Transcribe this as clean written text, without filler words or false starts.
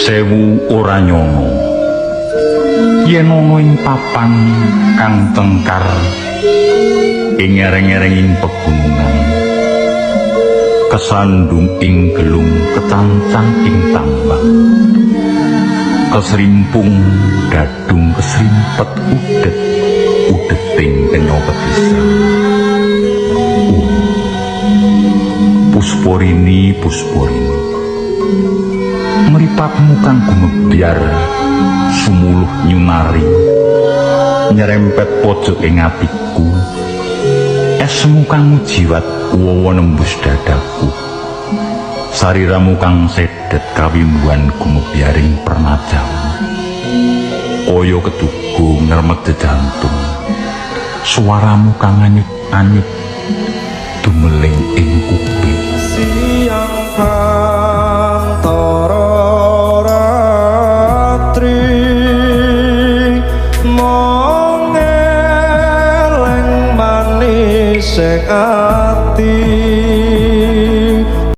Sewu ora nyono yen ana ing papan kang tengkar ing ereng-erenging pegunungan kesandung ing gelung kecancang ing tambang kesrimpung dadung kesrimpet udeting kenya petisa Pusporini mripatmu kang gumebyar sumuluh nyunari nyerempet pojok ing atiku esmu kang jiwat wawa nembus dadaku sariramu kang sedet kawimbuhan gumebyaring pernajamu kaya ketugu ngermet jantung suaramu kang anyut-anyut dumeling ing kuping siang antara ratri mongeleng manis sing ati